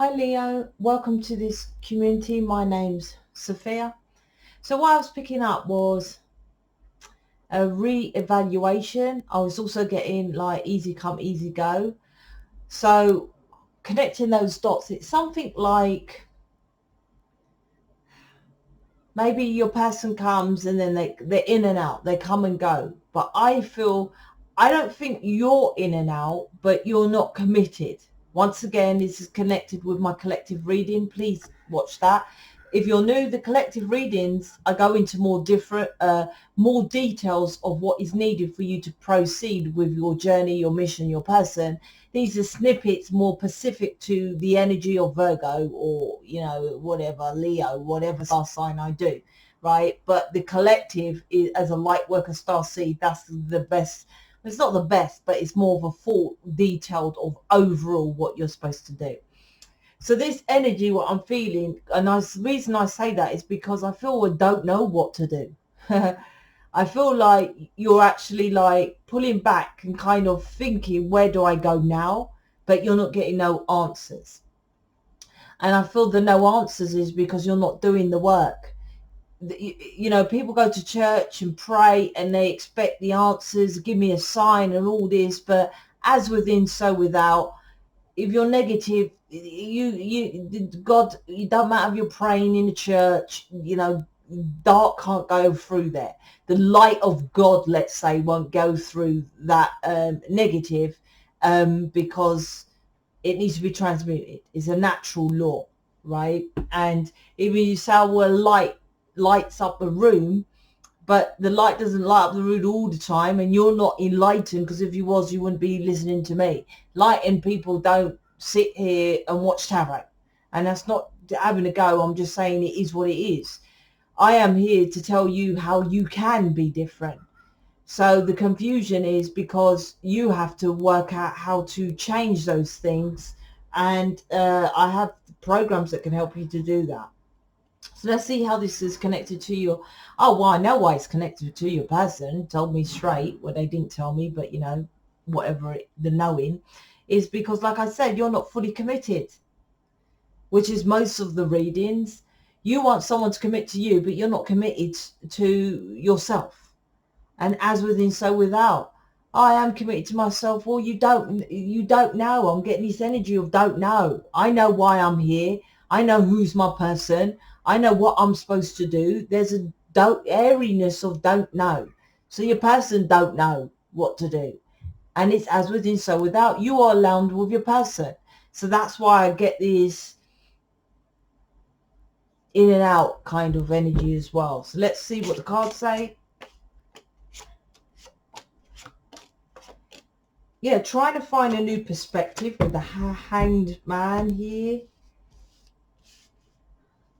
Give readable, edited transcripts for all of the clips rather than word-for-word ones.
Hi Leo, welcome to this community. My name's Sophia. So what I was picking up was a re-evaluation. I was also getting like easy come, easy go. So connecting those dots, it's something like maybe your person comes and then they're in and out, they come and go. But I don't think you're in and out, but you're not committed. Once again, this is connected with my collective reading. Please watch that. If you're new, the collective readings, I go into more details of what is needed for you to proceed with your journey, your mission, your person. These are snippets more specific to the energy of Virgo or, whatever, Leo, whatever star sign I do, right? But the collective is, as a Lightworker Starseed, that's the best. It's not the best, but it's more of a full detailed of overall what you're supposed to do. So this energy, what I'm feeling, and the reason I say that is because I feel I don't know what to do. I feel like you're actually like pulling back and kind of thinking, where do I go now? But you're not getting no answers. And I feel the no answers is because you're not doing the work. People go to church and pray and they expect the answers, give me a sign and all this, but as within, so without. If you're negative, God, it don't matter if you're praying in the church, dark can't go through there. The light of God, let's say, won't go through that negative because it needs to be transmuted. It's a natural law, right? And if you say, well, light lights up a room, but the light doesn't light up the room all the time, and you're not enlightened, because if you was, you wouldn't be listening to me. Lightened people don't sit here and watch tarot, and that's not having a go. I'm just saying it is what it is. I am here to tell you how you can be different. So the confusion is because you have to work out how to change those things, and I have programs that can help you to do that. So let's see how this is connected to your... Oh, well, I know why it's connected to your person. Told me straight. Well, they didn't tell me, but, whatever the knowing is, because, like I said, you're not fully committed, which is most of the readings. You want someone to commit to you, but you're not committed to yourself. And as within, so without. I am committed to myself. Well, you don't know. I'm getting this energy of don't know. I know why I'm here. I know who's my person. I know what I'm supposed to do. There's a airiness of don't know. So your person don't know what to do. And it's as within, so without. You are aligned with your person. So that's why I get this in and out kind of energy as well. So let's see what the cards say. Yeah, trying to find a new perspective with the hanged man here.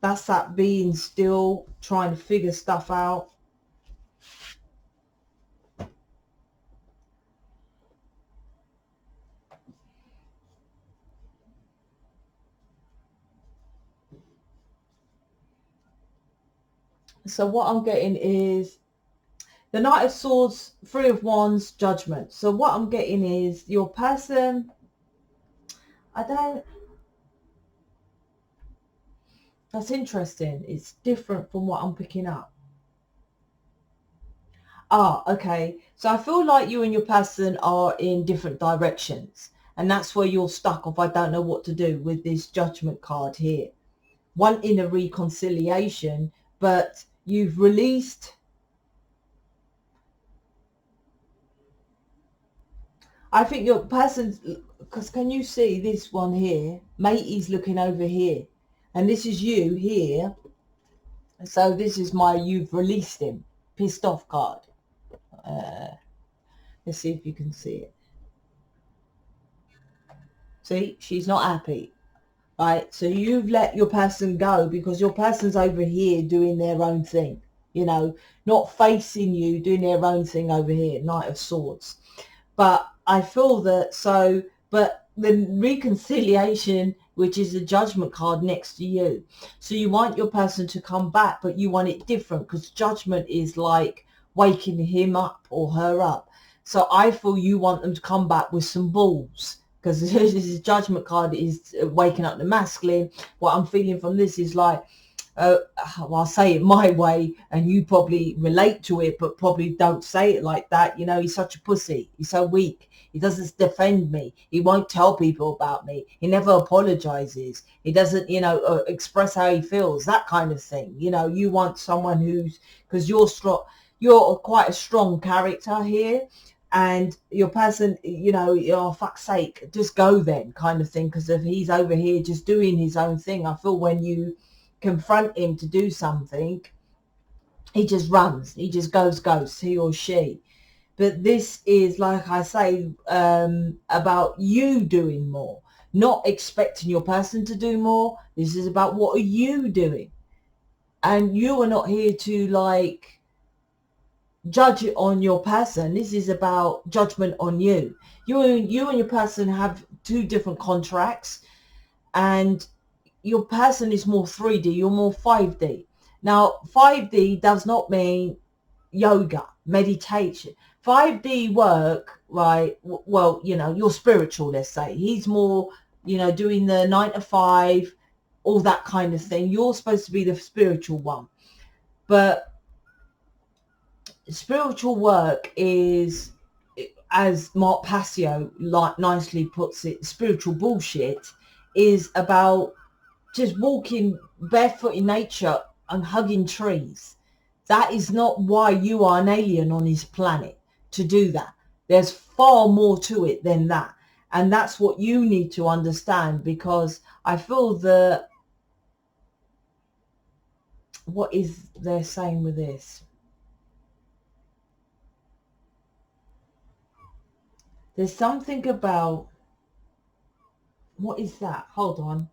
That's that being still, trying to figure stuff out. So what I'm getting is the Knight of Swords, Three of Wands, Judgment. So what I'm getting is your person, that's interesting. It's different from what I'm picking up. Okay. So I feel like you and your person are in different directions. And that's where you're stuck of, I don't know what to do with this Judgment card here. One in a reconciliation, but you've released... I think your person's... Because can you see this one here? Matey's looking over here. And this is you here. So this is my you've released him. Pissed off card. Let's see if you can see it. See, she's not happy. Right, so you've let your person go because your person's over here doing their own thing. Not facing you, doing their own thing over here. Knight of Swords. But I feel that but the reconciliation, which is a Judgment card next to you. So you want your person to come back, but you want it different, because Judgment is like waking him up or her up. So I feel you want them to come back with some balls, because this judgment card is waking up the masculine. What I'm feeling from this is like, well, I'll say it my way and you probably relate to it, but probably don't say it like that. You know, he's such a pussy. He's so weak. He doesn't defend me. He won't tell people about me. He never apologizes. He doesn't, you know, express how he feels, that kind of thing. You know, you want someone who's, because you're strong, you're quite a strong character here. And your person, you know, oh, fuck's sake, just go then kind of thing. Because if he's over here just doing his own thing, I feel when you confront him to do something, he just runs, he just goes, he or she. But this is, like I say, about you doing more, not expecting your person to do more. This is about what are you doing, and you are not here to like judge it on your person. This is about judgment on you. You and your person have two different contracts, and your person is more 3D, you're more 5D. Now, 5D does not mean yoga, meditation. 5D work, right? Well, you know, you're spiritual, let's say. He's more, you know, doing the 9 to 5, all that kind of thing. You're supposed to be the spiritual one. But spiritual work is, as Mark Passio nicely puts it, spiritual bullshit is about just walking barefoot in nature and hugging trees. That is not why you are an alien on his planet to do that. There's far more to it than that. And that's what you need to understand, because I feel that, what is they're saying with this? There's something about, what is that? Hold on.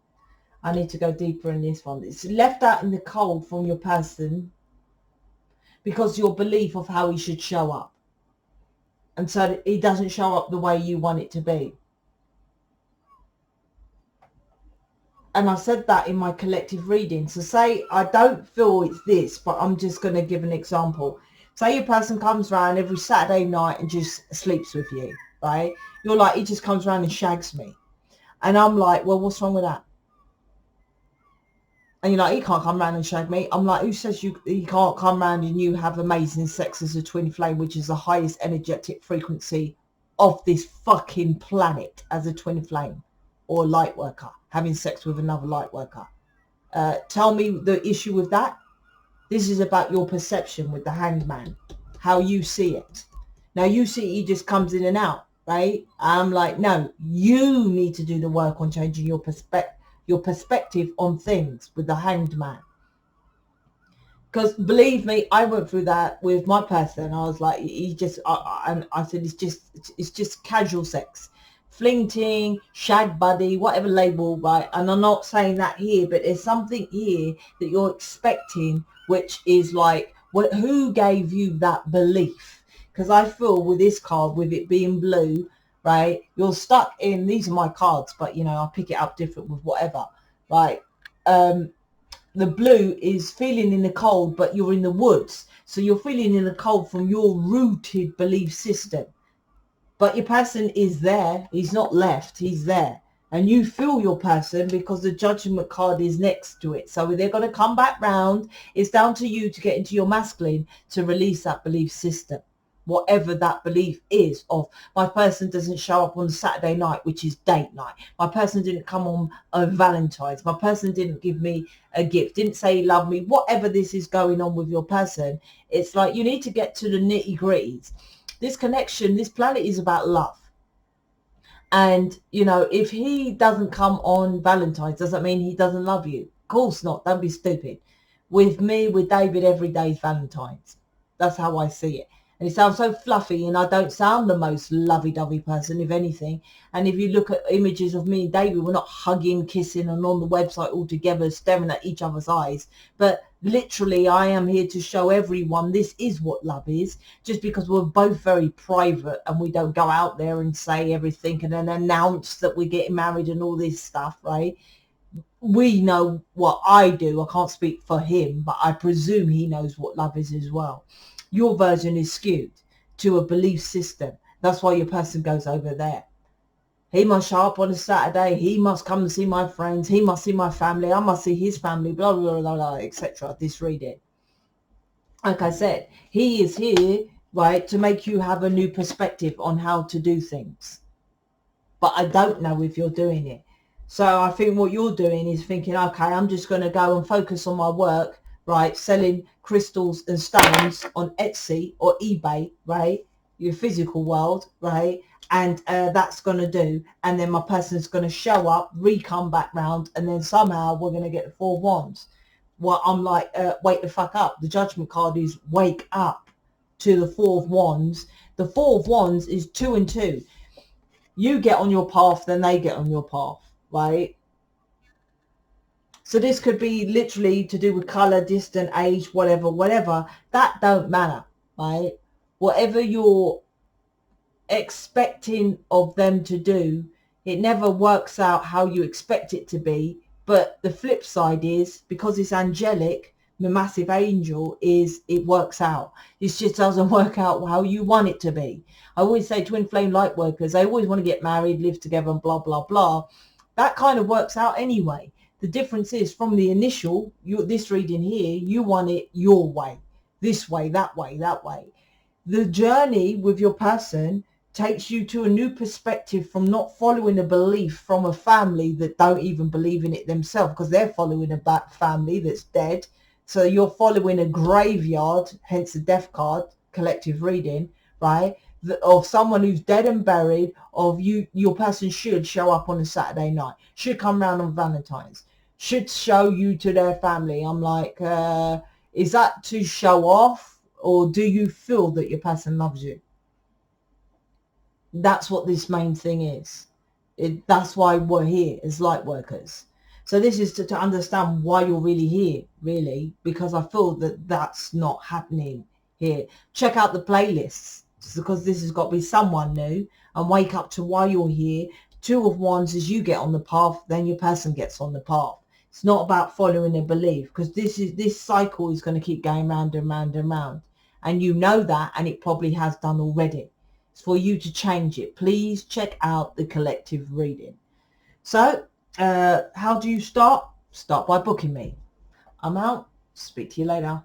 I need to go deeper in this one. It's left out in the cold from your person because your belief of how he should show up. And so he doesn't show up the way you want it to be. And I said that in my collective reading. So say, I don't feel it's this, but I'm just going to give an example. Say your person comes around every Saturday night and just sleeps with you, right? You're like, he just comes around and shags me. And I'm like, well, what's wrong with that? And you're like, he can't come around and shag me. I'm like, who says he can't come around and you have amazing sex as a twin flame, which is the highest energetic frequency of this fucking planet as a twin flame or a light worker, having sex with another light worker. Tell me the issue with that. This is about your perception with the Hanged Man, how you see it. Now you see he just comes in and out, right? I'm like, no, you need to do the work on changing your perspective on things with the Hanged Man. Because believe me, I went through that with my person. I was like, he just, and I said, it's just casual sex, flinting, shag buddy, whatever label, right? And I'm not saying that here, but there's something here that you're expecting, which is like, who gave you that belief? Because I feel with this card, with it being blue, right, you're stuck in, these are my cards, but you know, I'll pick it up different with whatever, right? The blue is feeling in the cold, but you're in the woods. So you're feeling in the cold from your rooted belief system. But your person is there. He's not left. He's there. And you feel your person because the judgment card is next to it. So they're going to come back round. It's down to you to get into your masculine to release that belief system. Whatever that belief is of, my person doesn't show up on Saturday night, which is date night. My person didn't come on Valentine's. My person didn't give me a gift, didn't say he loved me. Whatever this is going on with your person, it's like you need to get to the nitty gritties. This connection, this planet is about love. And, you know, if he doesn't come on Valentine's, does that mean he doesn't love you? Of course not. Don't be stupid. With me, with David, every day is Valentine's. That's how I see it. And it sounds so fluffy, and I don't sound the most lovey-dovey person, if anything. And if you look at images of me and David, we're not hugging, kissing, and on the website all together, staring at each other's eyes. But literally, I am here to show everyone this is what love is, just because we're both very private and we don't go out there and say everything and then announce that we're getting married and all this stuff, right? We know what I do. I can't speak for him, but I presume he knows what love is as well. Your version is skewed to a belief system. That's why your person goes over there. He must show up on a Saturday. He must come and see my friends. He must see my family. I must see his family, blah, blah, blah, blah, etc. This reading. Like I said, he is here, right, to make you have a new perspective on how to do things. But I don't know if you're doing it. So I think what you're doing is thinking, okay, I'm just going to go and focus on my work, right, selling crystals and stones on Etsy or eBay, right, your physical world, right, and that's going to do. And then my person's going to show up, come back round, and then somehow we're going to get the 4 wands. Well, I'm like, wake the fuck up. The judgment card is wake up to the 4 of wands. The 4 of wands is 2 and 2. You get on your path, then they get on your path, right? So this could be literally to do with color, distance, age, whatever. That don't matter, right? Whatever you're expecting of them to do, it never works out how you expect it to be. But the flip side is, because it's angelic, the massive angel, is it works out. It just doesn't work out how you want it to be. I always say twin flame light workers, they always want to get married, live together, and blah, blah, blah. That kind of works out anyway. The difference is from the initial, this reading here, you want it your way, this way, that way, that way. The journey with your person takes you to a new perspective from not following a belief from a family that don't even believe in it themselves, because they're following a family that's dead. So you're following a graveyard, hence the death card, collective reading, right? Of someone who's dead and buried, of your person should show up on a Saturday night, should come round on Valentine's, should show you to their family. I'm like, is that to show off, or do you feel that your person loves you? That's what this main thing is. That's why we're here as light workers. So this is to understand why you're really here, really, because I feel that that's not happening here. Check out the playlists, because this has got to be someone new, and wake up to why you're here. 2 of wands is you get on the path, then your person gets on the path. It's not about following a belief, because this cycle is going to keep going round and round and round. And you know that, and it probably has done already. It's for you to change it. Please check out the collective reading. So, how do you start? Start by booking me. I'm out. Speak to you later.